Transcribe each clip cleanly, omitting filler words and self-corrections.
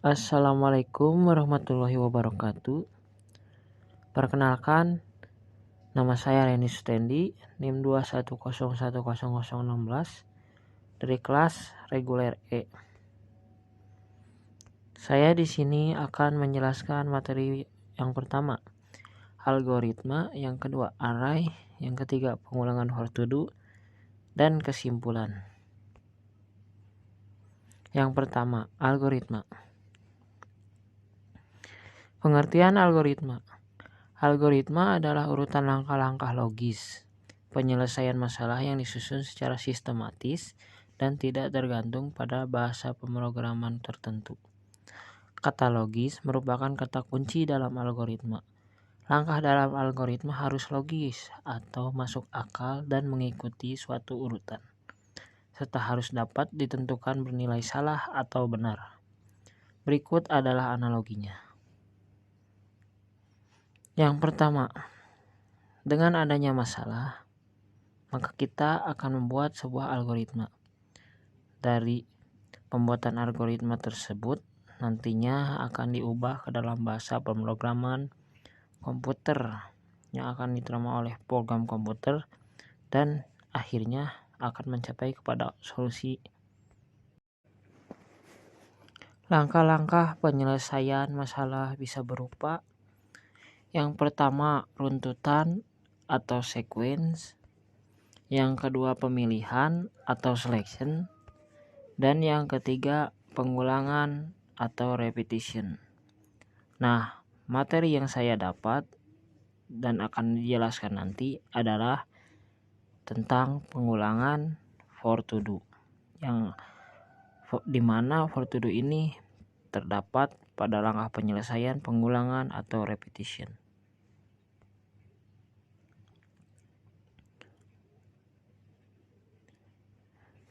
Assalamualaikum warahmatullahi wabarakatuh. Perkenalkan, nama saya Reni Sutendi, NIM 210100016 dari kelas reguler E. Saya di sini akan menjelaskan materi yang pertama, algoritma, yang kedua, array, yang ketiga, pengulangan for to do, dan kesimpulan. Yang pertama, algoritma. Pengertian algoritma. Algoritma adalah urutan langkah-langkah logis, penyelesaian masalah yang disusun secara sistematis dan tidak tergantung pada bahasa pemrograman tertentu. Kata logis merupakan kata kunci dalam algoritma. Langkah dalam algoritma harus logis atau masuk akal dan mengikuti suatu urutan, serta harus dapat ditentukan bernilai salah atau benar. Berikut adalah analoginya. Yang pertama, dengan adanya masalah, maka kita akan membuat sebuah algoritma. Dari pembuatan algoritma tersebut nantinya akan diubah ke dalam bahasa pemrograman komputer yang akan diterima oleh program komputer dan akhirnya akan mencapai kepada solusi. Langkah-langkah penyelesaian masalah bisa berupa: yang pertama, runtutan atau sequence. Yang kedua, pemilihan atau selection. Dan yang ketiga, pengulangan atau repetition. Nah, materi yang saya dapat dan akan dijelaskan nanti adalah tentang pengulangan for to do, yang dimana for to do ini terdapat pada langkah penyelesaian, pengulangan atau repetition.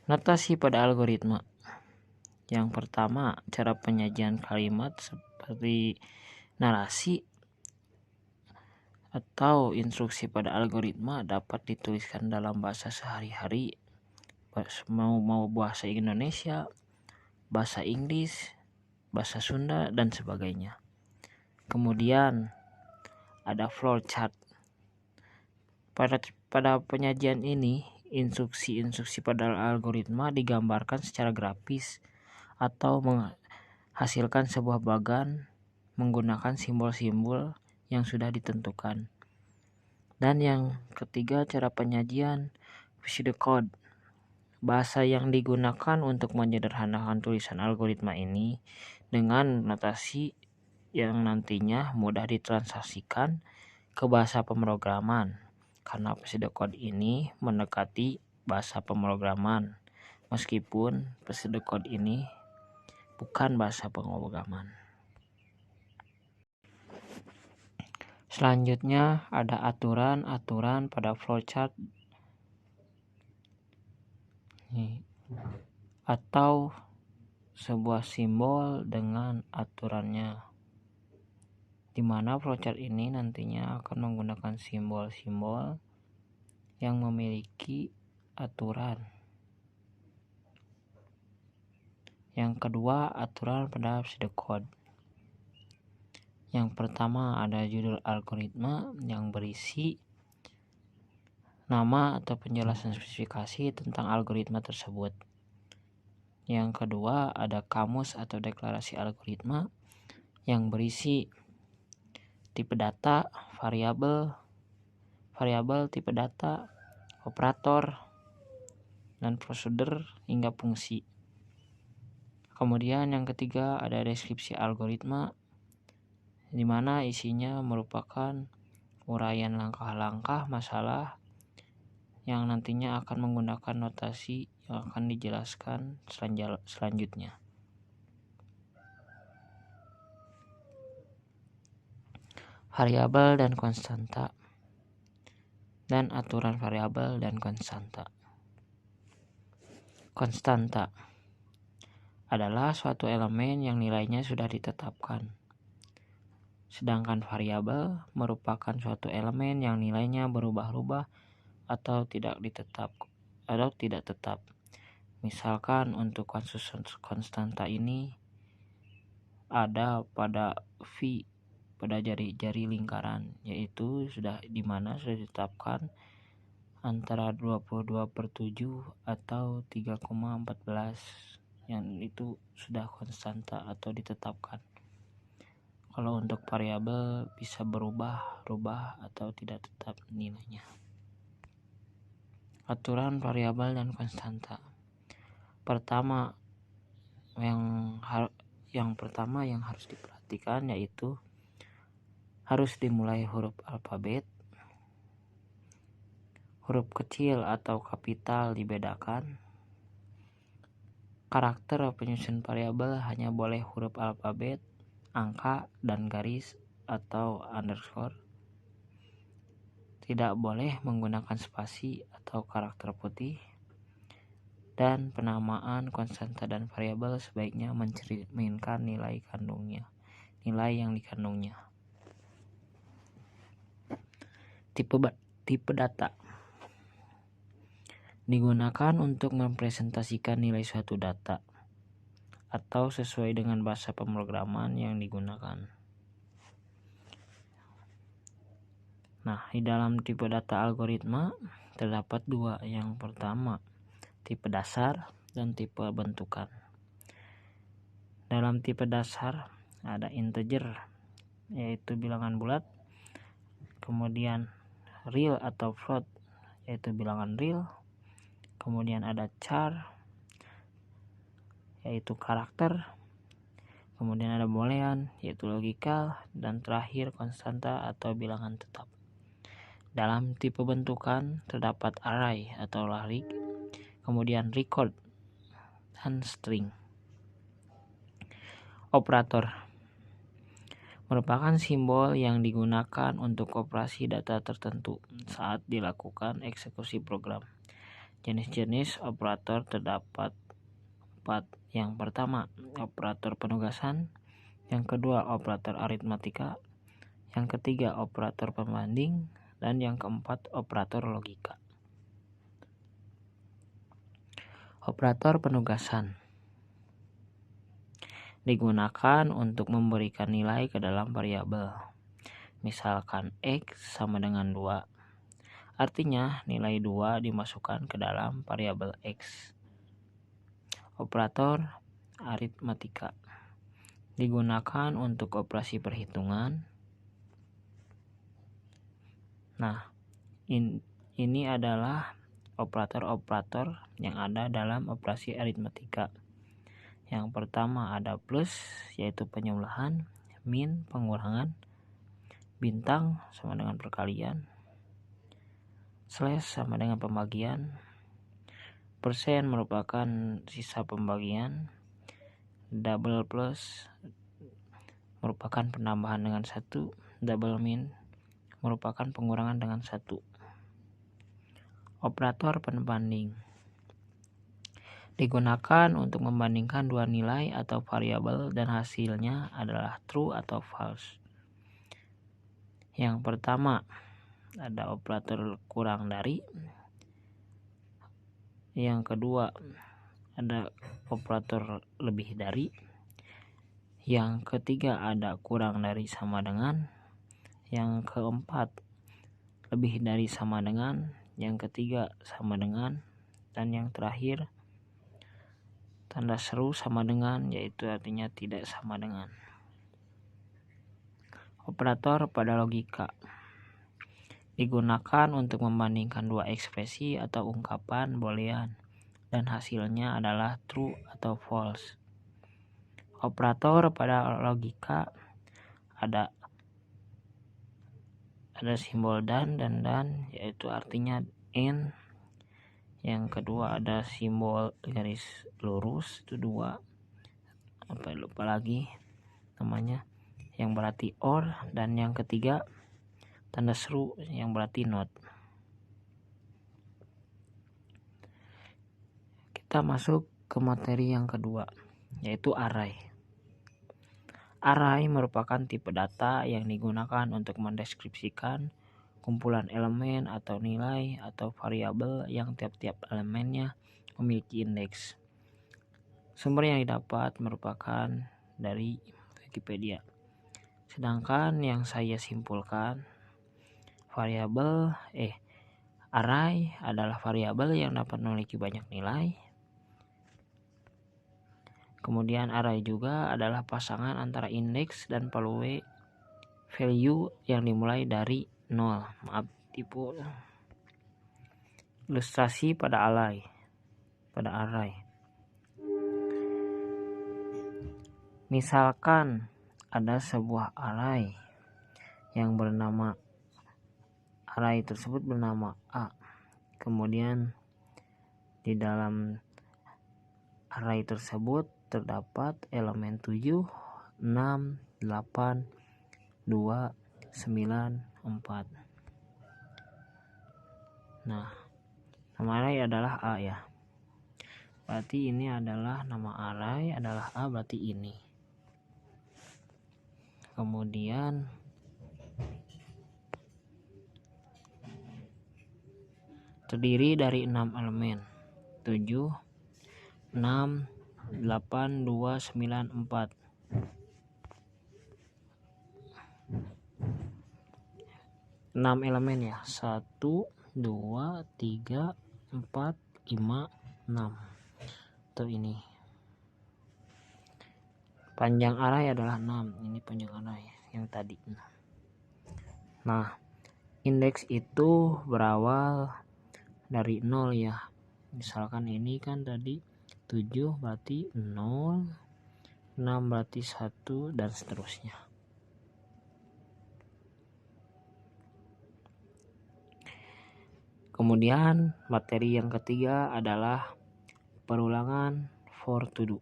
Notasi pada algoritma. Yang pertama, cara penyajian kalimat seperti narasi atau instruksi pada algoritma dapat dituliskan dalam bahasa sehari-hari, mau bahasa Indonesia, bahasa Inggris, bahasa Sunda, dan sebagainya. Kemudian ada flowchart. Pada penyajian ini, instruksi-instruksi pada algoritma digambarkan secara grafis atau menghasilkan sebuah bagan menggunakan simbol-simbol yang sudah ditentukan. Dan yang ketiga, cara penyajian pseudocode. Bahasa yang digunakan untuk menyederhanakan tulisan algoritma ini dengan notasi yang nantinya mudah ditransaksikan ke bahasa pemrograman, karena pseudocode ini mendekati bahasa pemrograman meskipun pseudocode ini bukan bahasa pemrograman. Selanjutnya ada aturan-aturan pada flowchart atau sebuah simbol dengan aturannya, di mana flowchart ini nantinya akan menggunakan simbol-simbol yang memiliki aturan. Yang kedua, aturan pada pseudocode. Yang pertama ada judul algoritma yang berisi nama atau penjelasan spesifikasi tentang algoritma tersebut. Yang kedua ada kamus atau deklarasi algoritma yang berisi tipe data, variabel, tipe data, operator, dan prosedur hingga fungsi. Kemudian yang ketiga ada deskripsi algoritma, di mana isinya merupakan uraian langkah-langkah masalah yang nantinya akan menggunakan notasi yang akan dijelaskan selanjutnya. Variabel dan konstanta dan aturan variabel dan konstanta. Konstanta adalah suatu elemen yang nilainya sudah ditetapkan. Sedangkan variabel merupakan suatu elemen yang nilainya berubah-ubah atau tidak tetap. Misalkan untuk konstanta ini ada pada V pada jari-jari lingkaran, yaitu dimana sudah ditetapkan antara 22/7 atau 3,14, yang itu sudah konstanta atau ditetapkan. Kalau untuk variabel bisa berubah atau tidak tetap nilainya. Aturan variabel dan konstanta. Pertama yang harus diperhatikan yaitu harus dimulai huruf alfabet. Huruf kecil atau kapital dibedakan. Karakter penyusun variabel hanya boleh huruf alfabet, angka, dan garis atau underscore. Tidak boleh menggunakan spasi atau karakter putih. Dan penamaan konstanta dan variabel sebaiknya mencerminkan nilai yang dikandungnya. Tipe data digunakan untuk mempresentasikan nilai suatu data atau sesuai dengan bahasa pemrograman yang digunakan. Nah, di dalam tipe data algoritma terdapat dua. Yang pertama, tipe dasar dan tipe bentukan. Dalam tipe dasar ada integer, yaitu bilangan bulat. Kemudian real atau float, yaitu bilangan real. Kemudian ada char, yaitu karakter. Kemudian ada boolean, yaitu logikal. Dan terakhir konstanta atau bilangan tetap. Dalam tipe bentukan terdapat array atau larik, kemudian record, dan string. Operator merupakan simbol yang digunakan untuk operasi data tertentu saat dilakukan eksekusi program. Jenis-jenis operator terdapat 4. Yang pertama, operator penugasan. Yang kedua, operator aritmatika. Yang ketiga, operator pembanding. Dan yang keempat, operator logika. Operator penugasan digunakan untuk memberikan nilai ke dalam variabel. Misalkan X sama dengan 2. Artinya nilai 2 dimasukkan ke dalam variabel X. Operator aritmatika digunakan untuk operasi perhitungan. Nah, ini adalah operator-operator yang ada dalam operasi aritmatika. Yang pertama ada plus, yaitu penjumlahan, min pengurangan, bintang sama dengan perkalian, slash sama dengan pembagian, persen merupakan sisa pembagian, double plus merupakan penambahan dengan 1, double min merupakan pengurangan dengan 1. Operator pembanding digunakan untuk membandingkan dua nilai atau variabel dan hasilnya adalah true atau false. Yang pertama ada operator kurang dari. Yang kedua ada operator lebih dari. Yang ketiga ada kurang dari sama dengan. Yang keempat lebih dari sama dengan. Yang ketiga sama dengan. Dan yang terakhir tanda seru sama dengan, yaitu artinya tidak sama dengan. Operator pada logika digunakan untuk membandingkan dua ekspresi atau ungkapan boolean dan hasilnya adalah true atau false. Operator pada logika ada simbol dan, yaitu artinya and. Yang kedua ada simbol garis lurus, itu 2. Lupa lagi namanya, yang berarti or. Dan yang ketiga tanda seru yang berarti not. Kita masuk ke materi yang kedua, yaitu array. Array merupakan tipe data yang digunakan untuk mendeskripsikan kumpulan elemen atau nilai atau variabel yang tiap-tiap elemennya memiliki indeks. Sumber yang didapat merupakan dari Wikipedia. Sedangkan yang saya simpulkan, array adalah variabel yang dapat memiliki banyak nilai. Kemudian array juga adalah pasangan antara indeks dan value yang dimulai dari 0. Tipe ilustrasi pada array. Misalkan ada sebuah array yang bernama array tersebut bernama A. Kemudian di dalam array tersebut terdapat elemen 7, 6, 8, 2, 9, 4. Nah, nama array adalah A ya. Berarti ini adalah nama array adalah A, berarti ini. Kemudian terdiri dari 6 elemen. 7, 6, 8, 2, 9, 4. 6 elemen ya. 1, 2, 3, 4, 5, 6. Tuh ini. Panjang array adalah 6. Ini panjang array yang tadi. Nah, indeks itu berawal dari 0 ya. Misalkan ini kan tadi 7 berarti 0, 6 berarti 1, dan seterusnya. Kemudian materi yang ketiga adalah perulangan for to do.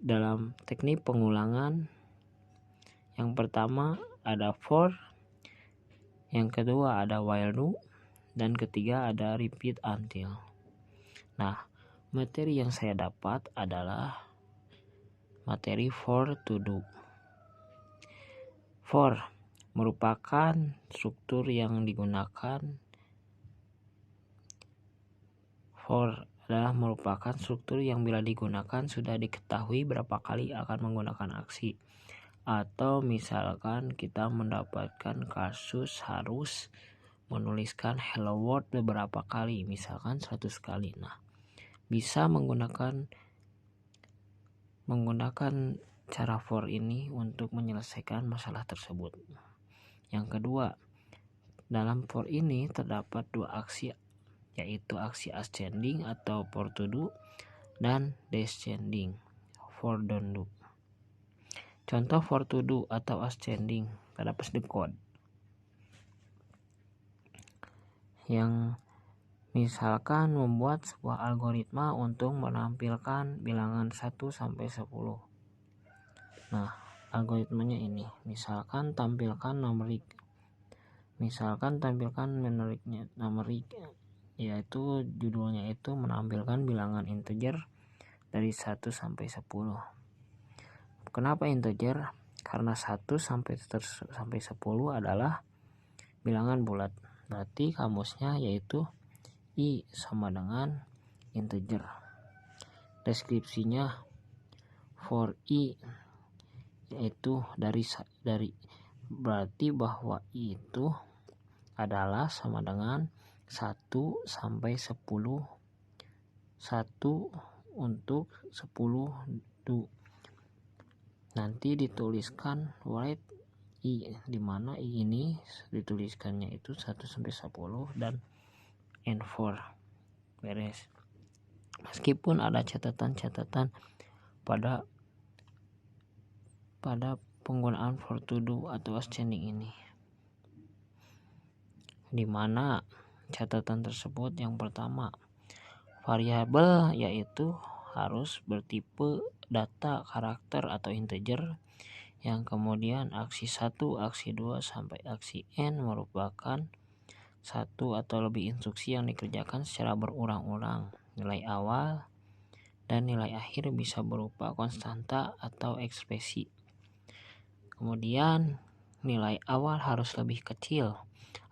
Dalam teknik pengulangan, yang pertama ada for, yang kedua ada while do, dan ketiga ada repeat until. Nah, materi yang saya dapat adalah materi for to do. For merupakan struktur yang digunakan. For adalah merupakan struktur yang bila digunakan sudah diketahui berapa kali akan menggunakan aksi. Atau misalkan kita mendapatkan kasus harus menuliskan hello world beberapa kali, misalkan 100 kali. Nah, bisa menggunakan cara for ini untuk menyelesaikan masalah tersebut. Yang kedua, dalam for ini terdapat 2 aksi, yaitu aksi ascending atau for to do dan descending for don't do. Contoh for to do atau ascending terdapat di code. Yang misalkan membuat sebuah algoritma untuk menampilkan bilangan 1 sampai 10. Nah, algoritmanya ini. Misalkan tampilkan numerik, yaitu judulnya itu menampilkan bilangan integer dari 1 sampai 10. Kenapa integer? Karena 1 sampai 10 adalah bilangan bulat. Berarti kamusnya yaitu I sama dengan integer. Deskripsinya for I yaitu dari berarti bahwa I itu adalah sama dengan 1 sampai 10. 1 untuk 10 do. Nanti dituliskan write I, di mana I ini dituliskannya itu 1 sampai 10 dan and for. Beres. Meskipun ada catatan-catatan pada penggunaan for to do atau ascending ini, di mana catatan tersebut yang pertama, variabel yaitu harus bertipe data, karakter atau integer. Yang kemudian aksi 1, aksi 2 sampai aksi n merupakan satu atau lebih instruksi yang dikerjakan secara berulang-ulang. Nilai awal dan nilai akhir bisa berupa konstanta atau ekspresi. Kemudian nilai awal harus lebih kecil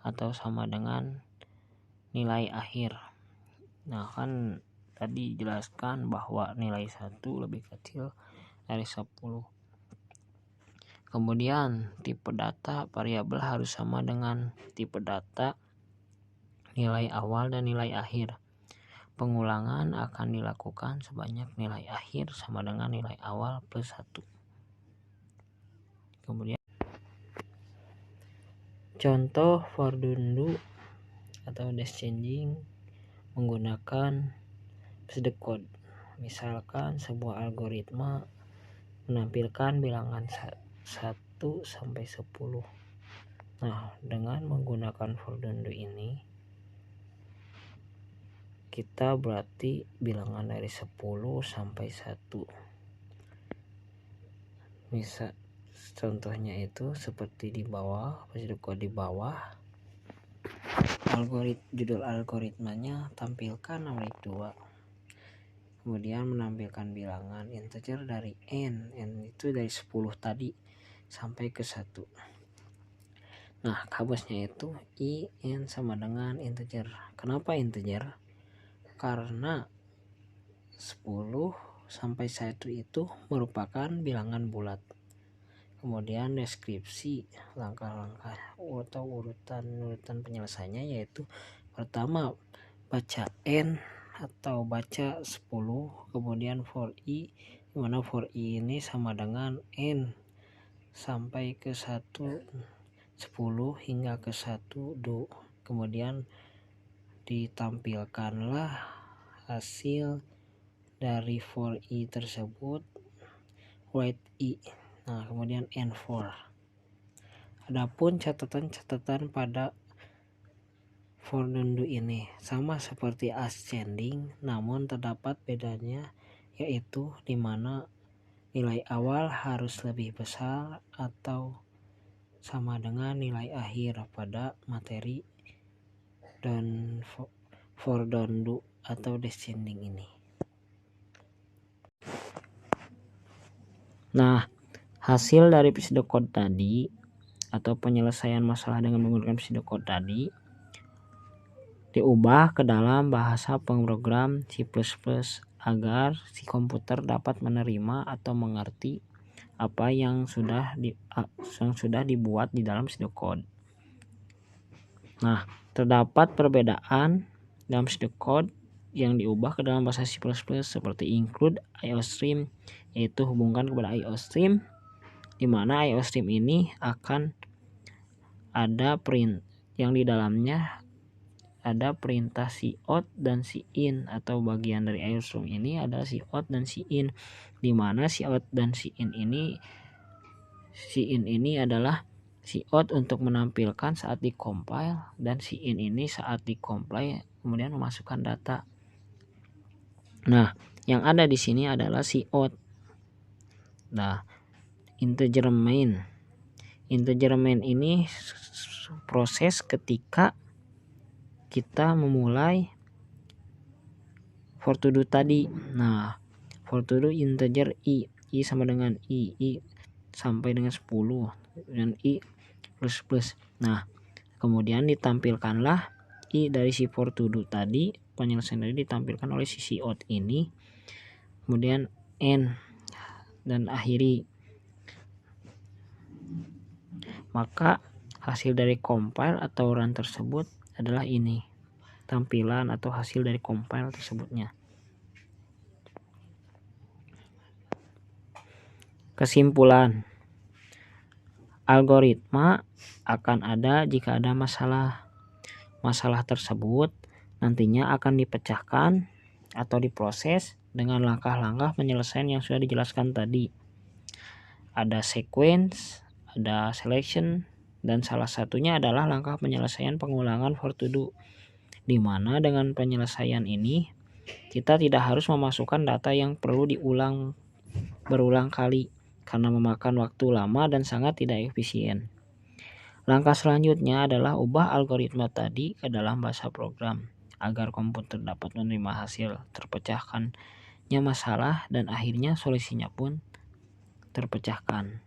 atau sama dengan nilai akhir. Nah, kan tadi jelaskan bahwa nilai 1 lebih kecil dari 10. Kemudian tipe data variabel harus sama dengan tipe data nilai awal dan nilai akhir. Pengulangan akan dilakukan sebanyak nilai akhir sama dengan nilai awal plus 1. Kemudian contoh for undo atau descending menggunakan pseudocode. Misalkan sebuah algoritma menampilkan bilangan 1 sampai 10. Nah, dengan menggunakan for undo ini kita berarti bilangan dari 10 sampai 1. Misal contohnya itu seperti di bawah, pseudocode di bawah. Judul algoritmanya tampilkan nomor 2. Kemudian menampilkan bilangan integer dari n itu dari 10 tadi sampai ke 1. Nah, kamusnya itu n sama dengan integer. Kenapa integer? Karena 10 sampai 1 itu merupakan bilangan bulat. Kemudian deskripsi langkah-langkah atau urutan penyelesaiannya yaitu pertama baca n atau baca 10, kemudian for i, dimana for i ini sama dengan n sampai ke 1 10 hingga ke 1 do. Kemudian ditampilkanlah hasil dari for i tersebut write i. Nah, kemudian n4. Adapun catatan pada for undo ini sama seperti ascending, namun terdapat bedanya yaitu di mana nilai awal harus lebih besar atau sama dengan nilai akhir pada materi dan for undo atau descending ini. Nah, hasil dari pseudocode tadi atau penyelesaian masalah dengan menggunakan pseudocode tadi diubah ke dalam bahasa pemrogram C++ agar si komputer dapat menerima atau mengerti apa yang sudah dibuat di dalam pseudocode. Nah, terdapat perbedaan dalam pseudocode yang diubah ke dalam bahasa C++ seperti include IOStream, yaitu hubungkan kepada IOStream, di mana IOStream ini akan ada print yang di dalamnya ada perintah cout dan cin, atau bagian dari IOStream ini adalah cout dan cin, di mana cout dan cin ini adalah cout untuk menampilkan saat dikompil dan cin ini saat dikompil kemudian memasukkan data. Nah, yang ada di sini adalah cout. Nah, integer main ini proses ketika kita memulai for to do tadi. Nah, for to do integer i sama dengan i sampai dengan 10 dan i plus. Nah, kemudian ditampilkanlah i dari si for to do tadi, penyelesaian tadi ditampilkan oleh si cout ini, kemudian n dan akhiri. Maka hasil dari compile atau run tersebut adalah ini, tampilan atau hasil dari compile tersebutnya. Kesimpulan, algoritma akan ada jika ada masalah. Masalah tersebut nantinya akan dipecahkan atau diproses dengan langkah-langkah penyelesaian yang sudah dijelaskan tadi. Ada sequence, ada selection, dan salah satunya adalah langkah penyelesaian pengulangan for to do, di mana dengan penyelesaian ini kita tidak harus memasukkan data yang perlu berulang kali karena memakan waktu lama dan sangat tidak efisien. Langkah selanjutnya adalah ubah algoritma tadi ke dalam bahasa program agar komputer dapat menerima hasil terpecahkannya masalah dan akhirnya solusinya pun terpecahkan.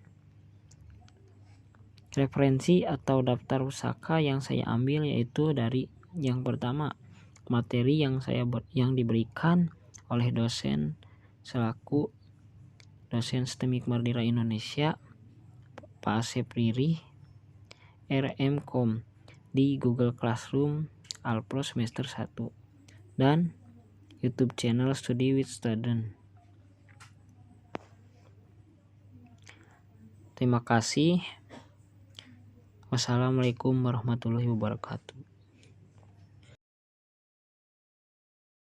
Referensi atau daftar pusaka yang saya ambil yaitu dari yang pertama, materi yang diberikan oleh dosen selaku dosen STEMIK Mardira Indonesia, Pak Asep Riri, RM.com di Google Classroom Alpro semester 1 dan YouTube channel Study with Student. Terima kasih. Wassalamualaikum warahmatullahi wabarakatuh.